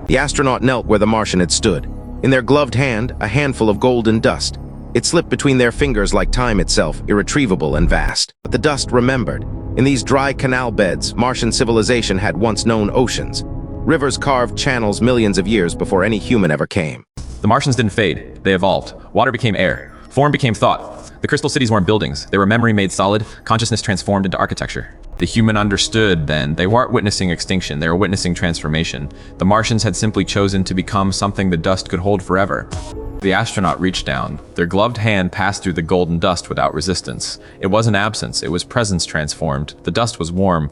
The astronaut knelt where the Martian had stood. In their gloved hand, a handful of golden dust. It slipped between their fingers like time itself, irretrievable and vast. But the dust remembered. In these dry canal beds, Martian civilization had once known oceans. Rivers carved channels millions of years before any human ever came. The Martians didn't fade, they evolved. Water became air. Form became thought. The crystal cities weren't buildings, they were memory made solid, consciousness transformed into architecture. The human understood then, they weren't witnessing extinction, they were witnessing transformation. The Martians had simply chosen to become something the dust could hold forever. The astronaut reached down. Their gloved hand passed through the golden dust without resistance. It wasn't absence, it was presence transformed. The dust was warm.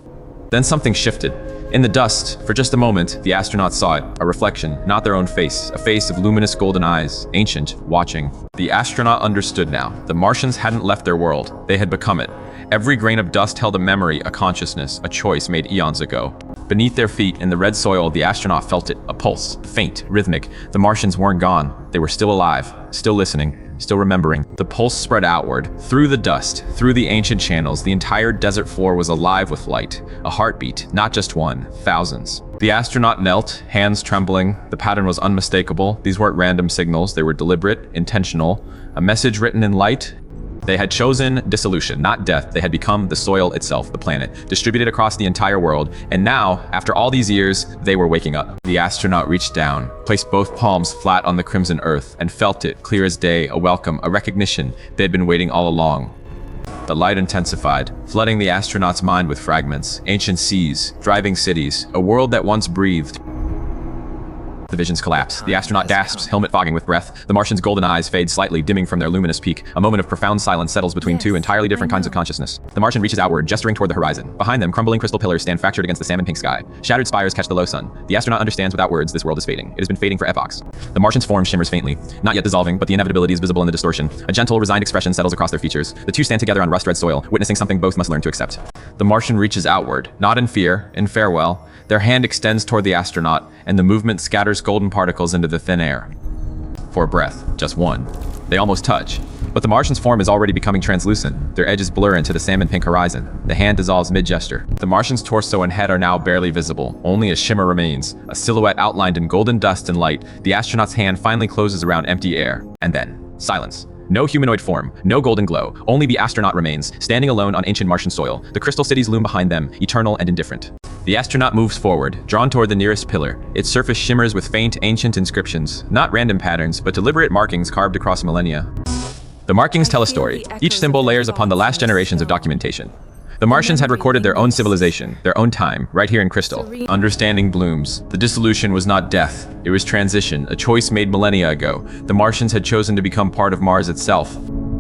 Then something shifted. In the dust, for just a moment, the astronauts saw it, a reflection, not their own face, a face of luminous golden eyes, ancient, watching. The astronaut understood now. The Martians hadn't left their world, they had become it. Every grain of dust held a memory, a consciousness, a choice made eons ago. Beneath their feet, in the red soil, the astronaut felt it, a pulse, faint, rhythmic. The Martians weren't gone, they were still alive, still listening. Still remembering. The pulse spread outward, through the dust, through the ancient channels. The entire desert floor was alive with light. A heartbeat, not just one, thousands. The astronaut knelt, hands trembling. The pattern was unmistakable. These weren't random signals, they were deliberate, intentional. A message written in light. They had chosen dissolution, not death. They had become the soil itself, the planet, distributed across the entire world. And now, after all these years, they were waking up. The astronaut reached down, placed both palms flat on the crimson earth, and felt it, clear as day, a welcome, a recognition. They had been waiting all along. The light intensified, flooding the astronaut's mind with fragments, ancient seas, driving cities, a world that once breathed. The visions collapse. The astronaut gasps, helmet fogging with breath. The Martian's golden eyes fade slightly, dimming from their luminous peak. A moment of profound silence settles between two entirely different kinds of consciousness. The Martian reaches outward, gesturing toward the horizon. Behind them, crumbling crystal pillars stand fractured against the salmon-pink sky. Shattered spires catch the low sun. The astronaut understands without words this world is fading. It has been fading for epochs. The Martian's form shimmers faintly, not yet dissolving, but the inevitability is visible in the distortion. A gentle, resigned expression settles across their features. The two stand together on rust-red soil, witnessing something both must learn to accept. The Martian reaches outward, not in fear, in farewell. Their hand extends toward the astronaut, and the movement scatters golden particles into the thin air. For a breath, just one. They almost touch. But the Martian's form is already becoming translucent. Their edges blur into the salmon-pink horizon. The hand dissolves mid-gesture. The Martian's torso and head are now barely visible. Only a shimmer remains, a silhouette outlined in golden dust and light. The astronaut's hand finally closes around empty air. And then, silence. No humanoid form, no golden glow, only the astronaut remains, standing alone on ancient Martian soil. The crystal cities loom behind them, eternal and indifferent. The astronaut moves forward, drawn toward the nearest pillar. Its surface shimmers with faint, ancient inscriptions, not random patterns, but deliberate markings carved across millennia. The markings tell a story. Each symbol layers upon the last generations of documentation. The Martians had recorded their own civilization, their own time, right here in crystal. Understanding blooms. The dissolution was not death, it was transition, a choice made millennia ago. The Martians had chosen to become part of Mars itself.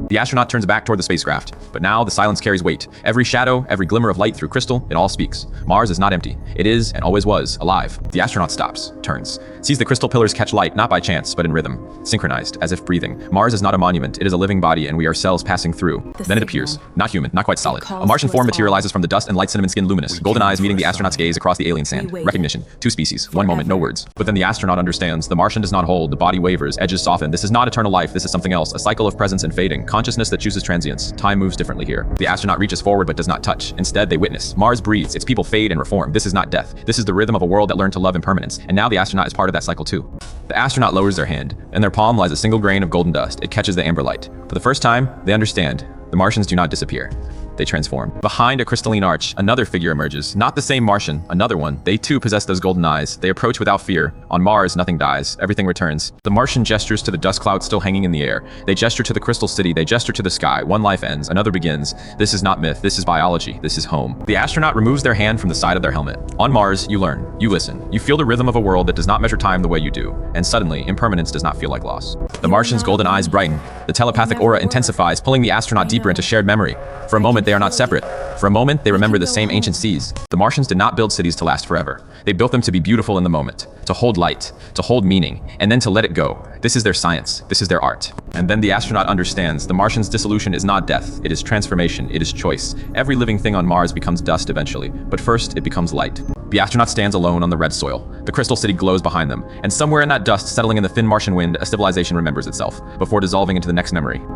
The astronaut turns back toward the spacecraft, but now the silence carries weight. Every shadow, every glimmer of light through crystal, it all speaks. Mars is not empty. It is, and always was, alive. The astronaut stops, turns, sees the crystal pillars catch light, not by chance, but in rhythm, synchronized, as if breathing. Mars is not a monument, it is a living body, and we are cells passing through. Then it appears, not human, not quite solid. A Martian form materializes from the dust and light cinnamon skin luminous, golden eyes meeting the astronaut's gaze across the alien sand. Recognition, two species, one moment, no words. But then the astronaut understands, the Martian does not hold, the body wavers, edges soften. This is not eternal life, this is something else, a cycle of presence and fading, consciousness that chooses transience. Time moves differently here. The astronaut reaches forward but does not touch. Instead, they witness. Mars breathes, its people fade and reform. This is not death. This is the rhythm of a world that learned to love impermanence. And now the astronaut is part of that cycle too. The astronaut lowers their hand. In their palm lies a single grain of golden dust. It catches the amber light. For the first time, they understand. The Martians do not disappear. They transform. Behind a crystalline arch, another figure emerges. Not the same Martian, another one. They too possess those golden eyes. They approach without fear. On Mars, nothing dies. Everything returns. The Martian gestures to the dust cloud still hanging in the air. They gesture to the crystal city. They gesture to the sky. One life ends, another begins. This is not myth. This is biology. This is home. The astronaut removes their hand from the side of their helmet. On Mars, you learn. You listen. You feel the rhythm of a world that does not measure time the way you do. And suddenly, impermanence does not feel like loss. The Martian's golden eyes brighten. The telepathic aura intensifies, pulling the astronaut deeper into shared memory. For a moment, they are not separate. For a moment, they remember the same ancient seas. The Martians did not build cities to last forever. They built them to be beautiful in the moment, to hold light, to hold meaning, and then to let it go. This is their science. This is their art. And then the astronaut understands the Martian's dissolution is not death. It is transformation. It is choice. Every living thing on Mars becomes dust eventually, but first it becomes light. The astronaut stands alone on the red soil. The crystal city glows behind them, and somewhere in that dust, settling in the thin Martian wind, a civilization remembers itself, before dissolving into the next memory.